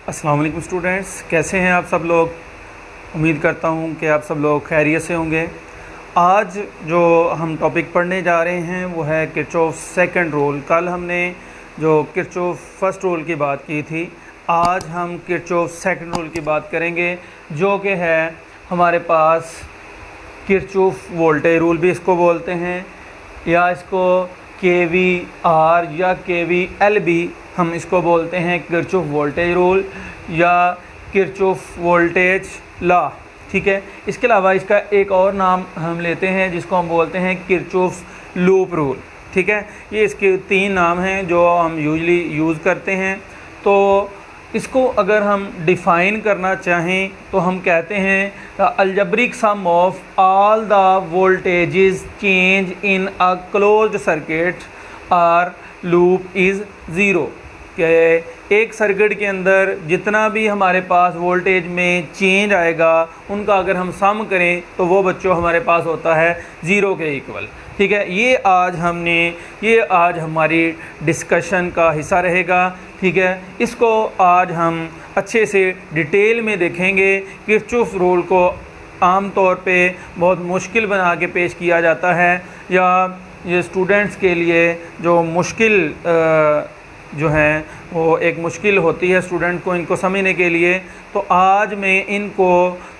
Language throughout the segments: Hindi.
अस्सलाम वालेकुम स्टूडेंट्स, कैसे हैं आप सब लोग। उम्मीद करता हूं कि आप सब लोग खैरियत से होंगे। आज जो हम टॉपिक पढ़ने जा रहे हैं वो है किरचॉफ सेकंड रूल। कल हमने जो किरचॉफ फर्स्ट रूल की बात की थी, आज हम किरचॉफ सेकंड रूल की बात करेंगे, जो कि है हमारे पास किरचॉफ वोल्टेज रूल भी इसको बोलते हैं, या इसको KVR या KVL भी हम इसको बोलते हैं, किरचॉफ वोल्टेज रूल या किरचॉफ वोल्टेज लॉ। ठीक है, इसके अलावा इसका एक और नाम हम लेते हैं जिसको हम बोलते हैं किरचॉफ लूप रूल। ठीक है, ये इसके 3 नाम हैं जो हम यूजली यूज़ करते हैं। तो इसको अगर हम डिफ़ाइन करना चाहें तो हम कहते हैं the algebraic sum of all the voltages change in a closed circuit और लूप इज़ ज़ीरो। कि एक सर्किट के अंदर जितना भी हमारे पास वोल्टेज में चेंज आएगा उनका अगर हम सम करें तो वो बच्चों हमारे पास होता है ज़ीरो के इक्वल। ठीक है, ये आज हमारी डिस्कशन का हिस्सा रहेगा। ठीक है, इसको आज हम अच्छे से डिटेल में देखेंगे। किरचॉफ रूल को आम तौर पे बहुत मुश्किल बना के पेश किया जाता है, या ये स्टूडेंट्स के लिए जो मुश्किल जो है वो एक मुश्किल होती है स्टूडेंट को इनको समझने के लिए। तो आज मैं इनको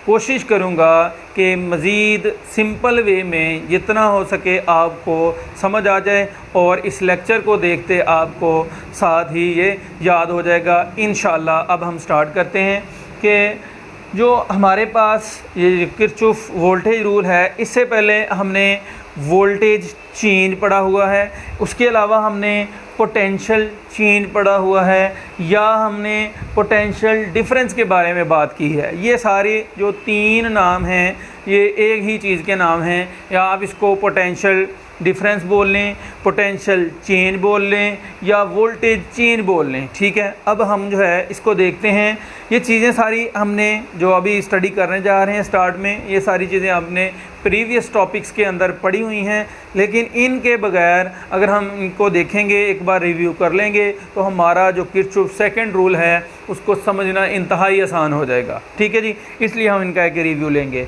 कोशिश करूँगा कि मज़ीद सिंपल वे में जितना हो सके आपको समझ आ जाए, और इस लेक्चर को देखते आपको साथ ही ये याद हो जाएगा इंशाअल्लाह। अब हम स्टार्ट करते हैं कि जो हमारे पास ये किरचॉफ वोल्टेज रूल है, इससे पहले हमने वोल्टेज चेंज पढ़ा हुआ है, उसके अलावा हमने पोटेंशियल चेंज पढ़ा हुआ है, या हमने पोटेंशियल डिफरेंस के बारे में बात की है। ये सारे जो 3 नाम हैं ये एक ही चीज़ के नाम हैं, या आप इसको पोटेंशियल डिफरेंस बोल लें, पोटेंशियल चेंज बोल लें, या वोल्टेज चेंज बोल लें। ठीक है, अब हम जो है इसको देखते हैं। ये चीज़ें सारी हमने जो अभी स्टडी करने जा रहे हैं स्टार्ट में, ये सारी चीज़ें आपने प्रीवियस टॉपिक्स के अंदर पढ़ी हुई हैं, लेकिन इनके बगैर अगर हम इनको देखेंगे, एक बार रिव्यू कर लेंगे, तो हमारा जो किरचॉफ सेकंड रूल है उसको समझना इंतहाई आसान हो जाएगा। ठीक है जी, इसलिए हम इनका एक रिव्यू लेंगे।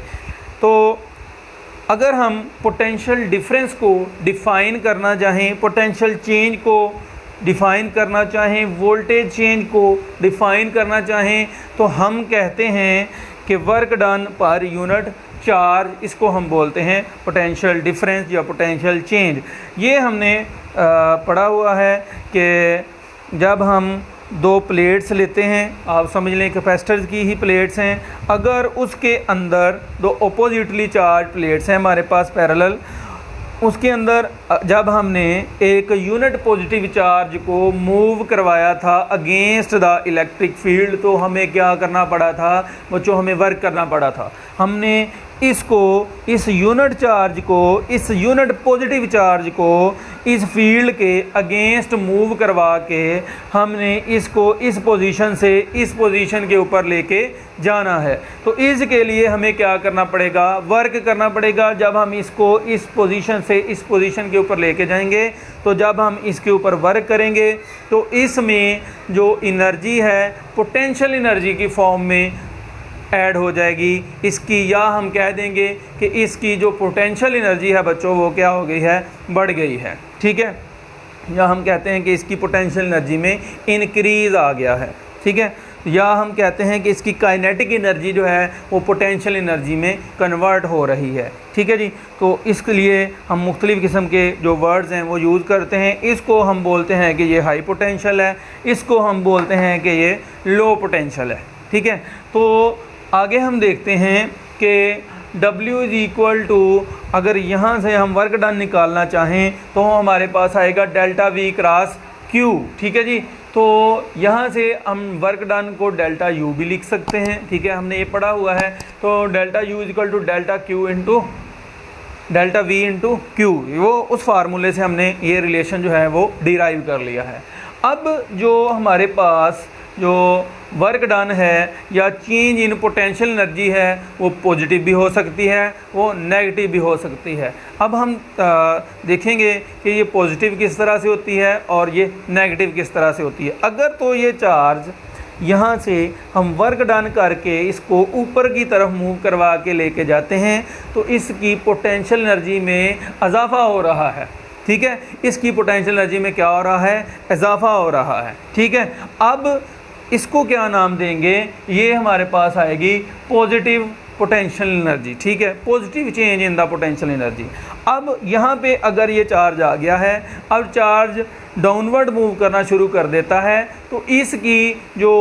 तो अगर हम पोटेंशियल डिफरेंस को डिफ़ाइन करना चाहें, पोटेंशियल चेंज को डिफ़ाइन करना चाहें, वोल्टेज चेंज को डिफ़ाइन करना चाहें, तो हम कहते हैं कि work done per unit charge, इसको हम बोलते हैं पोटेंशियल डिफरेंस या पोटेंशियल चेंज। ये हमने पढ़ा हुआ है कि जब हम 2 प्लेट्स लेते हैं, आप समझ लें कैपेसिटर्स की ही प्लेट्स हैं, अगर उसके अंदर 2 अपोजिटली चार्ज प्लेट्स हैं हमारे पास पैरेलल, उसके अंदर जब हमने एक यूनिट पॉजिटिव चार्ज को मूव करवाया था अगेंस्ट द इलेक्ट्रिक फील्ड, तो हमें क्या करना पड़ा था बच्चों, हमें वर्क करना पड़ा था। हमने इस यूनिट चार्ज को, इस यूनिट पॉजिटिव चार्ज को इस फील्ड के अगेंस्ट मूव करवा के हमने इसको इस पोजीशन से इस पोजीशन के ऊपर लेके जाना है। तो इसके लिए हमें क्या करना पड़ेगा, वर्क करना पड़ेगा। जब हम इसको इस पोजीशन से इस पोजीशन के ऊपर लेके जाएंगे, तो जब हम इसके ऊपर वर्क करेंगे तो इसमें जो एनर्जी है पोटेंशियल एनर्जी की फॉर्म में ऐड हो जाएगी इसकी, या हम कह देंगे कि इसकी जो पोटेंशियल एनर्जी है बच्चों वो क्या हो गई है, बढ़ गई है। ठीक है, या हम कहते हैं कि इसकी पोटेंशियल एनर्जी में इंक्रीज़ आ गया है। ठीक है, या हम कहते हैं कि इसकी काइनेटिक एनर्जी जो है वो पोटेंशियल एनर्जी में कन्वर्ट हो रही है। ठीक है जी, तो इसके लिए हम मुख्तलिफ़ किस्म के जो वर्ड्स हैं वो यूज़ करते हैं। इसको हम बोलते हैं कि ये हाई पोटेंशियल है, इसको हम बोलते हैं कि ये लो पोटेंशियल है। ठीक है, तो आगे हम देखते हैं कि W इज़ इक्वल टू, अगर यहाँ से हम वर्क डन निकालना चाहें तो हमारे पास आएगा डेल्टा V क्रॉस Q। ठीक है जी, तो यहाँ से हम वर्क डन को डेल्टा U भी लिख सकते हैं। ठीक है, हमने ये पढ़ा हुआ है। तो delta U is equal to delta Q into delta V into Q, वो उस फार्मूले से हमने ये रिलेशन जो है वो डिराइव कर लिया है। अब जो हमारे पास जो वर्क डन है या चेंज इन पोटेंशियल एनर्जी है वो पॉजिटिव भी हो सकती है, वो नेगेटिव भी हो सकती है। अब हम देखेंगे कि ये पॉजिटिव किस तरह से होती है और ये नेगेटिव किस तरह से होती है। अगर तो ये चार्ज यहाँ से हम वर्क डन करके इसको ऊपर की तरफ मूव करवा के लेके जाते हैं तो इसकी पोटेंशियल एनर्जी में इजाफा हो रहा है। ठीक है, इसकी पोटेंशियल एनर्जी में क्या हो रहा है, इजाफा हो रहा है। ठीक है, अब इसको क्या नाम देंगे, ये हमारे पास आएगी पॉजिटिव पोटेंशियल एनर्जी। ठीक है, positive change in the potential energy. अब यहाँ पे अगर ये चार्ज आ गया है, अब चार्ज डाउनवर्ड मूव करना शुरू कर देता है तो इसकी जो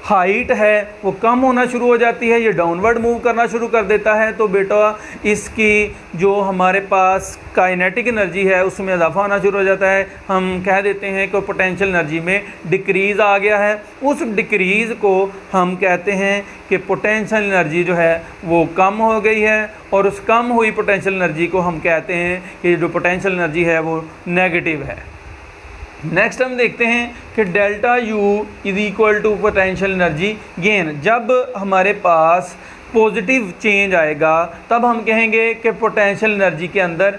हाइट है वो कम होना शुरू हो जाती है, ये डाउनवर्ड मूव करना शुरू कर देता है तो बेटा इसकी जो हमारे पास काइनेटिक एनर्जी है उसमें इजाफा होना शुरू हो जाता है। हम कह देते हैं कि पोटेंशियल एनर्जी में डिक्रीज़ आ गया है। उस डिक्रीज़ को हम कहते हैं कि पोटेंशियल एनर्जी जो है वो कम हो गई है और उस कम हुई पोटेंशियल एनर्जी को हम कहते हैं कि जो पोटेंशियल एनर्जी है वो नेगेटिव है। नेक्स्ट हम देखते हैं कि delta U is equal to potential energy gain. जब हमारे पास पॉजिटिव चेंज आएगा तब हम कहेंगे कि पोटेंशियल एनर्जी के अंदर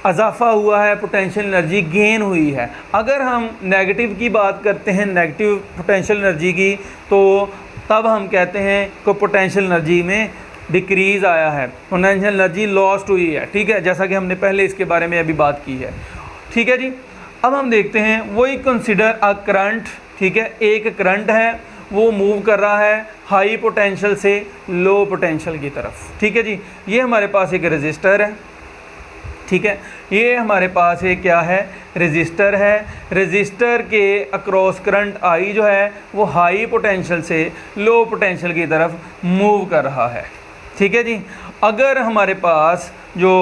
इजाफा हुआ है, पोटेंशियल एनर्जी गेन हुई है। अगर हम नेगेटिव की बात करते हैं, नेगेटिव पोटेंशियल एनर्जी की, तो तब हम कहते हैं कि पोटेंशियल एनर्जी में डिक्रीज़ आया है, पोटेंशियल एनर्जी लॉस्ट हुई है। ठीक है, जैसा कि हमने पहले इसके बारे में अभी बात की है। ठीक है जी, अब हम देखते हैं वही कंसिडर अ करंट। ठीक है, एक करंट है वो मूव कर रहा है हाई पोटेंशियल से लो पोटेंशियल की तरफ। ठीक है जी, ये हमारे पास एक रेजिस्टर है। ठीक है, ये हमारे पास एक क्या है, रेजिस्टर है। रेजिस्टर के अक्रॉस करंट आई जो है वो हाई पोटेंशियल से लो पोटेंशियल की तरफ मूव कर रहा है। ठीक है जी, अगर हमारे पास जो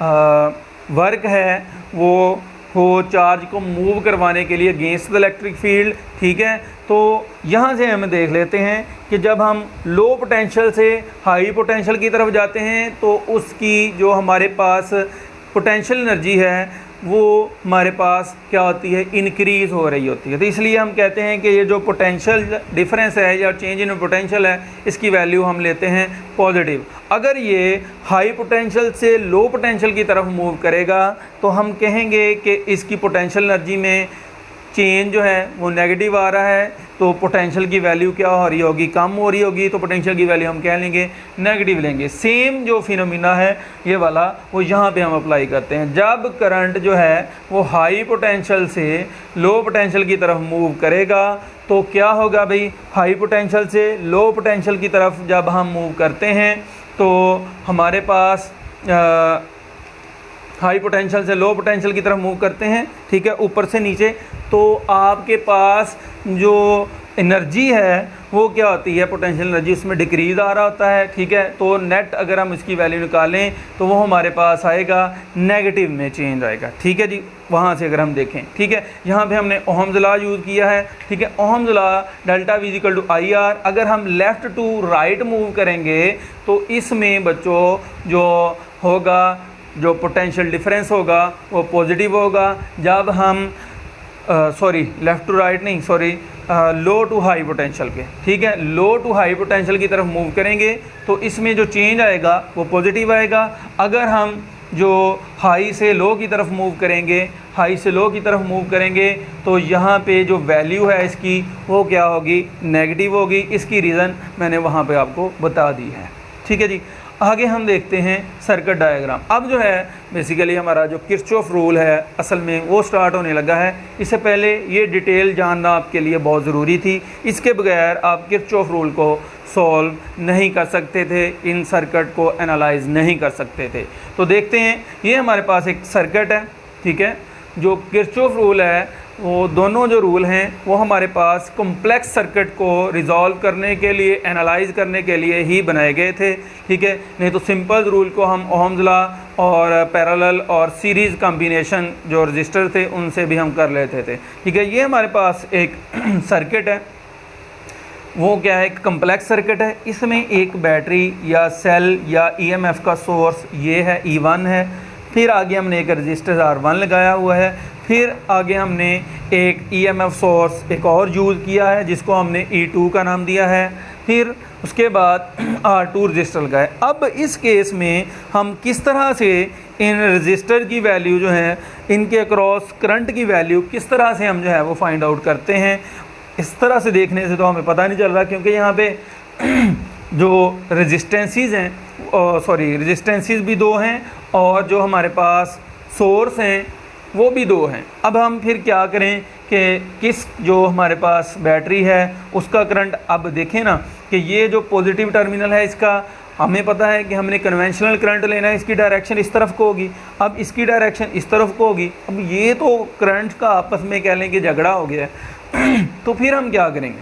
वर्क है वो हो चार्ज को मूव करवाने के लिए अगेंस्ट द इलेक्ट्रिक फील्ड। ठीक है, तो यहाँ से हम देख लेते हैं कि जब हम लो पोटेंशियल से हाई पोटेंशियल की तरफ जाते हैं तो उसकी जो हमारे पास पोटेंशियल एनर्जी है वो हमारे पास क्या होती है, इंक्रीज़ हो रही होती है। तो इसलिए हम कहते हैं कि ये जो पोटेंशियल डिफरेंस है या चेंज इन पोटेंशियल है इसकी वैल्यू हम लेते हैं पॉजिटिव। अगर ये हाई पोटेंशियल से लो पोटेंशियल की तरफ मूव करेगा तो हम कहेंगे कि इसकी पोटेंशियल एनर्जी में चेंज जो है वो नेगेटिव आ रहा है, तो पोटेंशियल की वैल्यू क्या हो रही होगी, कम हो रही होगी, तो पोटेंशियल की वैल्यू हम क्या लेंगे, नेगेटिव लेंगे। सेम जो फिनोमिना है ये वाला वो यहाँ पे हम अप्लाई करते हैं। जब करंट जो है वो हाई पोटेंशियल से लो पोटेंशियल की तरफ मूव करेगा तो क्या होगा भाई, हाई पोटेंशियल से लो पोटेंशियल की तरफ जब हम मूव करते हैं तो हमारे पास हाई पोटेंशियल से लो पोटेंशियल की तरफ मूव करते हैं। ठीक है, ऊपर से नीचे, तो आपके पास जो एनर्जी है वो क्या होती है, पोटेंशियल एनर्जी, उसमें डिक्रीज़ आ रहा होता है। ठीक है, तो नेट अगर हम इसकी वैल्यू निकालें तो वो हमारे पास आएगा नेगेटिव में चेंज आएगा। ठीक है जी, वहाँ से अगर हम देखें, ठीक है, यहाँ पे हमने ओहम्स लॉ यूज़ किया है। ठीक है, Ohm's law delta V equal to I R. अगर हम लेफ़्ट टू राइट मूव करेंगे तो इसमें बच्चों जो होगा, जो पोटेंशियल डिफरेंस होगा वो पॉजिटिव होगा। जब हम लेफ़्ट टू राइट नहीं, लो टू हाई पोटेंशियल के, ठीक है, लो टू हाई पोटेंशियल की तरफ मूव करेंगे तो इसमें जो चेंज आएगा वो पॉजिटिव आएगा। अगर हम जो हाई से लो की तरफ मूव करेंगे, हाई से लो की तरफ मूव करेंगे तो यहाँ पे जो वैल्यू है इसकी वो क्या होगी, नेगेटिव होगी। इसकी रीज़न मैंने वहाँ पे आपको बता दी है। ठीक है जी, आगे हम देखते हैं सर्किट डायग्राम। अब जो है बेसिकली हमारा जो किरचॉफ रूल है असल में वो स्टार्ट होने लगा है। इससे पहले ये डिटेल जानना आपके लिए बहुत ज़रूरी थी, इसके बगैर आप किरचॉफ रूल को सॉल्व नहीं कर सकते थे, इन सर्किट को एनालाइज नहीं कर सकते थे। तो देखते हैं, ये हमारे पास एक सर्किट है। ठीक है, जो किरचॉफ रूल है वो दोनों जो रूल हैं वो हमारे पास कॉम्प्लेक्स सर्किट को रिजॉल्व करने के लिए, एनालाइज करने के लिए ही बनाए गए थे। ठीक है, नहीं तो सिंपल रूल को हम ओहम्स लॉ और पैरेलल और सीरीज़ कॉम्बिनेशन जो रजिस्टर थे उनसे भी हम कर लेते थे। ठीक है, ये हमारे पास एक सर्किट है, वो क्या है, एक कम्प्लेक्स सर्किट है। इसमें एक बैटरी या सेल या ईएमएफ का सोर्स ये है, E1 है। फिर आगे हमने एक रजिस्टर R1 लगाया हुआ है। फिर आगे हमने एक ईएमएफ सोर्स एक और यूज़ किया है जिसको हमने E2 का नाम दिया है। फिर उसके बाद R2 रजिस्टर लगाए। अब इस केस में हम किस तरह से इन रजिस्टर की वैल्यू जो है, इनके अक्रॉस करंट की वैल्यू किस तरह से हम जो है वो फाइंड आउट करते हैं, इस तरह से देखने से तो हमें पता नहीं चल रहा, क्योंकि यहाँ पे जो रेजिस्टेंसीज हैं, रेजिस्टेंसीज भी दो हैं और जो हमारे पास सोर्स हैं वो भी दो हैं। अब हम फिर क्या करें कि किस जो हमारे पास बैटरी है उसका करंट, अब देखें ना कि ये जो पॉजिटिव टर्मिनल है इसका हमें पता है कि हमने कन्वेंशनल करंट लेना है, इसकी डायरेक्शन इस तरफ को होगी, अब इसकी डायरेक्शन इस तरफ को होगी। अब ये तो करंट का आपस में कह लें कि झगड़ा हो गया है तो फिर हम क्या करेंगे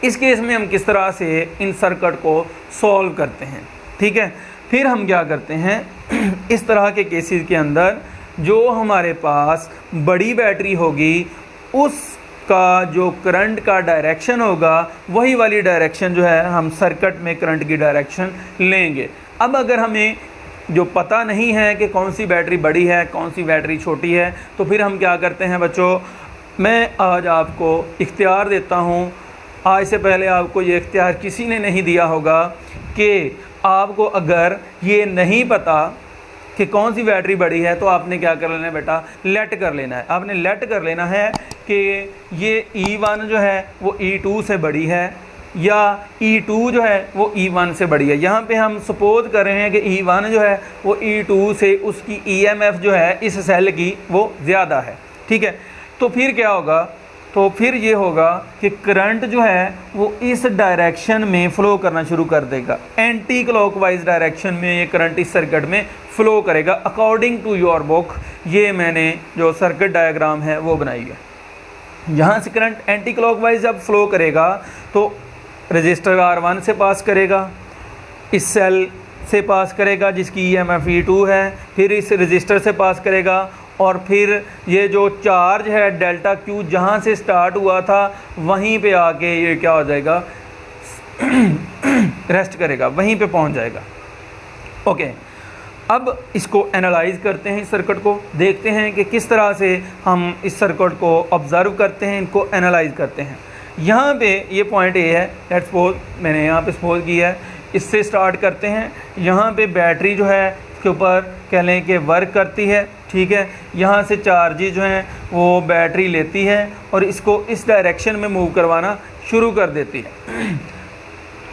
इस केस में, हम किस तरह से इन सर्किट को सॉल्व करते हैं। ठीक है, फिर हम क्या करते हैं इस तरह के केसेस के अंदर जो हमारे पास बड़ी बैटरी होगी उसका जो करंट का डायरेक्शन होगा वही वाली डायरेक्शन जो है हम सर्किट में करंट की डायरेक्शन लेंगे। अब अगर हमें जो पता नहीं है कि कौन सी बैटरी बड़ी है कौन सी बैटरी छोटी है, तो फिर हम क्या करते हैं बच्चों, मैं आज आपको इख्तियार देता हूँ। आज से पहले आपको ये इख्तियार किसी ने नहीं दिया होगा कि आपको अगर ये नहीं पता कि कौन सी बैटरी बड़ी है तो आपने क्या कर लेना है बेटा, लेट कर लेना है। आपने लेट कर लेना है कि ये E1 जो है वो E2 से बड़ी है या E2 जो है वो E1 से बड़ी है। यहाँ पे हम सपोज कर रहे हैं कि E1 जो है वो E2 से उसकी EMF जो है इस सेल की वो ज़्यादा है। ठीक है, तो फिर क्या होगा, तो फिर ये होगा कि करंट जो है वो इस डायरेक्शन में फ़्लो करना शुरू कर देगा, एंटी क्लॉकवाइज डायरेक्शन में ये करंट इस सर्किट में फ़्लो करेगा अकॉर्डिंग टू योर बुक। ये मैंने जो सर्किट डायग्राम है वो बनाई है। यहाँ से करंट एंटी क्लॉकवाइज जब फ़्लो करेगा तो रजिस्टर R1 से पास करेगा, इस सेल से पास करेगा जिसकी EMF E2 है, फिर इस रजिस्टर से पास करेगा और फिर ये जो चार्ज है डेल्टा Q जहाँ से स्टार्ट हुआ था वहीं पे आके ये क्या हो जाएगा रेस्ट करेगा, वहीं पे पहुँच जाएगा। ओके, अब इसको एनालाइज करते हैं, इस सर्किट को देखते हैं कि किस तरह से हम इस सर्किट को ऑब्ज़र्व करते हैं, इनको एनालाइज करते हैं। यहाँ पे ये पॉइंट ए है, लेट्स सपोज मैंने यहाँ पे सपोज किया है, इससे स्टार्ट करते हैं। यहाँ पे बैटरी जो है इसके ऊपर कह लें कि वर्क करती है। ठीक है, यहाँ से चार्जेज जो हैं वो बैटरी लेती है और इसको इस डायरेक्शन में मूव करवाना शुरू कर देती है।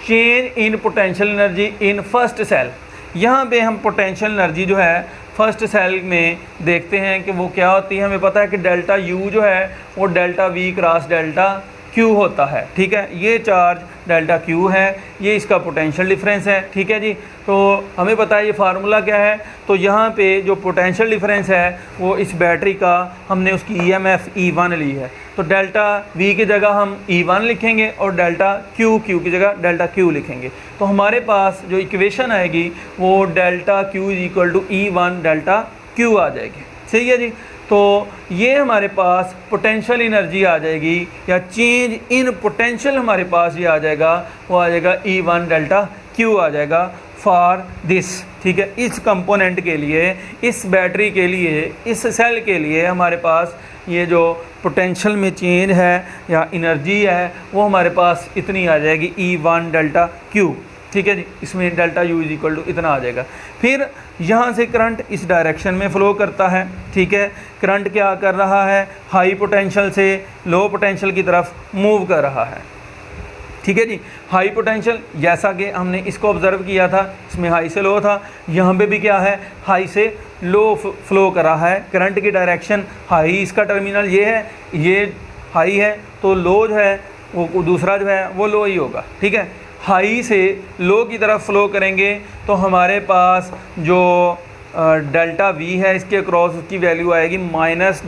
Change in potential energy in first cell, यहाँ पे हम पोटेंशियल एनर्जी जो है फर्स्ट सेल में देखते हैं कि वो क्या होती है। हमें पता है कि डेल्टा U जो है वो delta V cross delta Q होता है। ठीक है, ये चार्ज डेल्टा Q है, ये इसका पोटेंशियल डिफरेंस है। ठीक है जी, तो हमें पता है ये फार्मूला क्या है। तो यहाँ पे जो पोटेंशियल डिफरेंस है वो इस बैटरी का हमने उसकी EMF E1 ली है, तो डेल्टा V की जगह हम E1 लिखेंगे और डेल्टा Q की जगह डेल्टा Q लिखेंगे। तो हमारे पास जो इक्वेशन आएगी वो delta Q = E1 delta Q आ जाएगी। सही है जी, तो ये हमारे पास पोटेंशियल एनर्जी आ जाएगी या चेंज इन पोटेंशियल हमारे पास ये आ जाएगा, वो आ जाएगा E1 डेल्टा Q आ जाएगा फॉर दिस। ठीक है, इस कंपोनेंट के लिए, इस बैटरी के लिए, इस सेल के लिए हमारे पास ये जो पोटेंशियल में चेंज है या एनर्जी है वो हमारे पास इतनी आ जाएगी E1 डेल्टा Q। ठीक है जी, इसमें डेल्टा U = इतना आ जाएगा। फिर यहाँ से करंट इस डायरेक्शन में फ़्लो करता है। ठीक है, करंट क्या कर रहा है, हाई पोटेंशियल से लो पोटेंशियल की तरफ मूव कर रहा है। ठीक है जी, हाई पोटेंशियल जैसा कि हमने इसको ऑब्ज़र्व किया था, इसमें हाई से लो था, यहाँ पे भी क्या है, हाई से लो फ़्लो कर रहा है। करंट की डायरेक्शन हाई, इसका टर्मिनल ये है, ये हाई है तो लो जो है वो दूसरा जो है वो लो ही होगा। ठीक है, हाई से लो की तरफ फ़्लो करेंगे तो हमारे पास जो डेल्टा V है इसके क्रॉस उसकी वैल्यू आएगी माइनस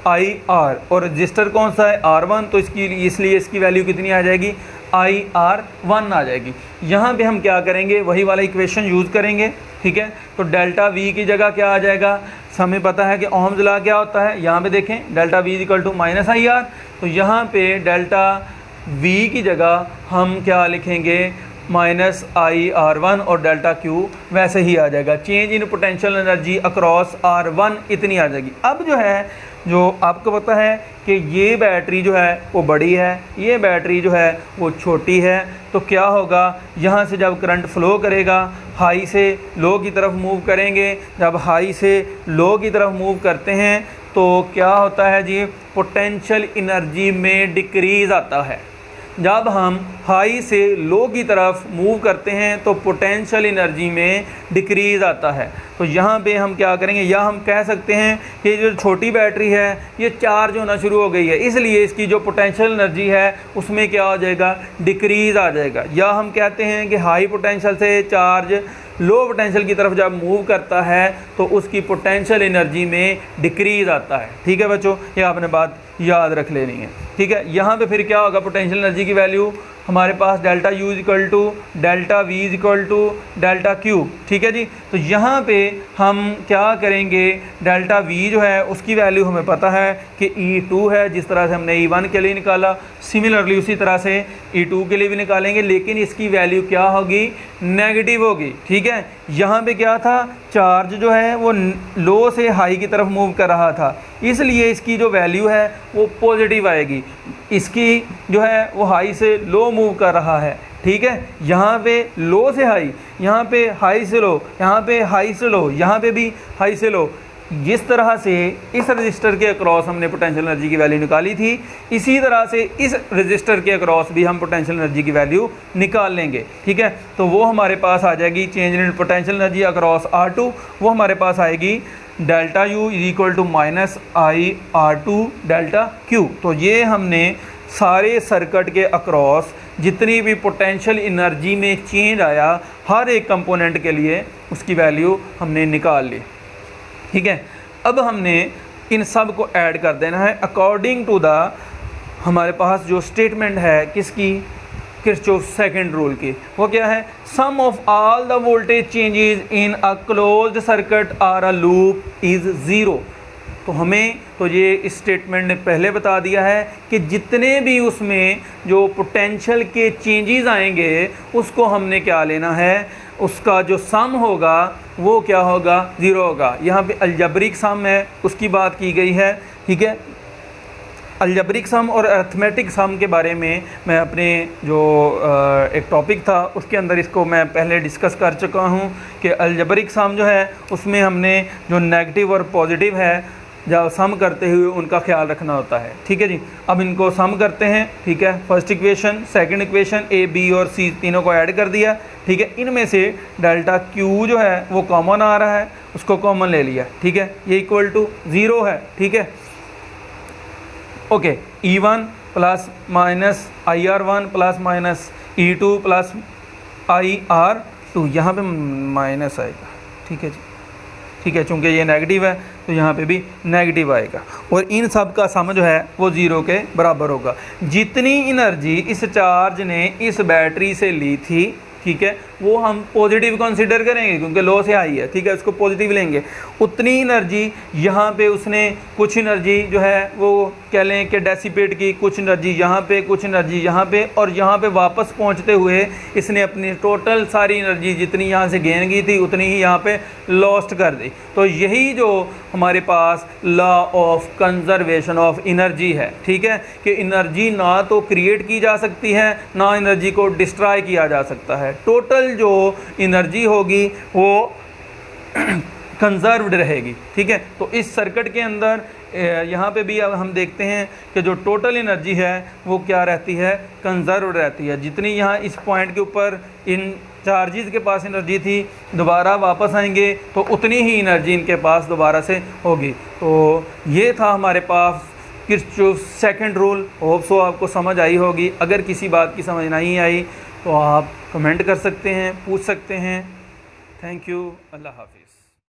IR, और रजिस्टर कौन सा है R1, तो इसलिए इसकी वैल्यू कितनी आ जाएगी, IR1 आ जाएगी। यहाँ पे हम क्या करेंगे, वही वाला इक्वेशन यूज़ करेंगे। ठीक है, तो डेल्टा V की जगह क्या आ जाएगा, हमें पता है कि ओम्स लॉ क्या होता है। यहाँ पे देखें डेल्टा V = -IR, तो यहाँ पे डेल्टा V की जगह हम क्या लिखेंगे, -IR1 और डेल्टा Q वैसे ही आ जाएगा। Change in potential energy across R1 इतनी आ जाएगी। अब जो है, जो आपको पता है कि ये बैटरी जो है वो बड़ी है, ये बैटरी जो है वो छोटी है, तो क्या होगा, यहाँ से जब करंट फ़्लो करेगा हाई से लो की तरफ मूव करेंगे। जब हाई से लो की तरफ मूव करते हैं तो क्या होता है जी, पोटेंशियल एनर्जी में डिक्रीज़ आता है। जब हम हाई से लो की तरफ मूव करते हैं तो पोटेंशियल एनर्जी में डिक्रीज़ आता है। तो यहाँ पे हम क्या करेंगे, या हम कह सकते हैं कि जो छोटी बैटरी है ये चार्ज होना शुरू हो गई है, इसलिए इसकी जो पोटेंशियल एनर्जी है उसमें क्या हो जाएगा, डिक्रीज़ आ जाएगा। या हम कहते हैं कि हाई पोटेंशियल से चार्ज लो पोटेंशियल की तरफ जब मूव करता है तो उसकी पोटेंशियल एनर्जी में डिक्रीज़ आता है। ठीक है बच्चों, ये आपने बात याद रख लेनी है। ठीक है, यहाँ पे फिर क्या होगा, पोटेंशियल एनर्जी की वैल्यू हमारे पास delta U equal to delta V equal to delta Q. ठीक है जी, तो यहाँ पे हम क्या करेंगे, डेल्टा वी जो है उसकी वैल्यू हमें पता है कि E2 है, जिस तरह से हमने E1 के लिए निकाला, सिमिलरली उसी तरह से E2 के लिए भी निकालेंगे, लेकिन इसकी वैल्यू क्या होगी, नेगेटिव होगी। ठीक है, यहाँ पे क्या था, चार्ज जो है वो लो से हाई की तरफ मूव कर रहा था, इसलिए इसकी जो वैल्यू है वो पॉजिटिव आएगी। इसकी जो है वो हाई से लो मूव कर रहा है। ठीक है, यहाँ पे लो से हाई, यहाँ पे हाई से लो, यहाँ पे हाई से लो, यहाँ पे भी हाई से लो। जिस तरह से इस रजिस्टर के अक्रॉस हमने पोटेंशियल एनर्जी की वैल्यू निकाली थी, इसी तरह से इस रजिस्टर के अक्रॉस भी हम पोटेंशियल एनर्जी की वैल्यू निकाल लेंगे। ठीक है, तो वो हमारे पास आ जाएगी change in potential energy across R2, वो हमारे पास आएगी delta U equal to minus I R2 delta Q. तो ये हमने सारे सर्किट के अक्रॉस जितनी भी पोटेंशियल एनर्जी में चेंज आया हर एक कंपोनेंट के लिए उसकी वैल्यू हमने निकाल ली। ठीक है, अब हमने इन सब को ऐड कर देना है अकॉर्डिंग टू द हमारे पास जो स्टेटमेंट है किसकी, किरचॉफ सेकंड रूल की। वो क्या है, sum of all the voltage changes in a closed circuit or a loop is zero. तो हमें तो ये स्टेटमेंट ने पहले बता दिया है कि जितने भी उसमें जो पोटेंशियल के चेंजेस आएंगे उसको हमने क्या लेना है, उसका जो सम होगा वो क्या होगा, ज़ीरो होगा। यहाँ पे अलजबरिक सम है उसकी बात की गई है। ठीक है, अलजबरिक सम और अर्थमेटिक सम के बारे में मैं अपने जो एक टॉपिक था उसके अंदर इसको मैं पहले डिस्कस कर चुका हूँ कि अलजबरिक सम जो है उसमें हमने जो नेगेटिव और पॉजिटिव है जब सम करते हुए उनका ख्याल रखना होता है। ठीक है जी, अब इनको सम करते हैं। ठीक है, first equation, second equation, A B और सी तीनों को ऐड कर दिया। ठीक है, इनमें से डेल्टा क्यू जो है वो कॉमन आ रहा है, उसको कॉमन ले लिया। ठीक है, ये इक्वल टू ज़ीरो है। ठीक है, okay, E1 plus minus IR1 plus minus E2 plus IR2, यहाँ पे माइनस आएगा। ठीक है जी, ठीक है, चूँकि ये नेगेटिव है तो यहाँ पे भी नेगेटिव आएगा और इन सब का सम जो है वो ज़ीरो के बराबर होगा। जितनी एनर्जी इस चार्ज ने इस बैटरी से ली थी, ठीक है, वो हम पॉजिटिव कंसीडर करेंगे क्योंकि लो से हाई है। ठीक है, उसको पॉजिटिव लेंगे। उतनी एनर्जी यहाँ पे उसने कुछ एनर्जी जो है वो कह लें कि डेसिपेट की, कुछ एनर्जी यहाँ पे, कुछ एनर्जी यहाँ पे, और यहाँ पे वापस पहुँचते हुए इसने अपनी टोटल सारी एनर्जी जितनी यहाँ से गेन की थी उतनी ही यहाँ पे लॉस्ट कर दी। तो यही जो हमारे पास law of conservation of energy है। ठीक है, कि एनर्जी ना तो क्रिएट की जा सकती है ना एनर्जी को डिस्ट्रॉय किया जा सकता है। टोटल जो एनर्जी होगी वो कंजर्व्ड रहेगी। ठीक है, तो इस सर्किट के अंदर यहाँ पे भी अब हम देखते हैं कि जो टोटल एनर्जी है वो क्या रहती है, कंजर्व्ड रहती है। जितनी यहाँ इस पॉइंट के ऊपर इन चार्जेस के पास एनर्जी थी, दोबारा वापस आएंगे तो उतनी ही एनर्जी इनके पास दोबारा से होगी। तो ये था हमारे पास Kirchhoff second rule. Hope so आपको समझ आई होगी। अगर किसी बात की समझ नहीं आई तो आप कमेंट कर सकते हैं, पूछ सकते हैं। थैंक यू, अल्लाह हाफिज़।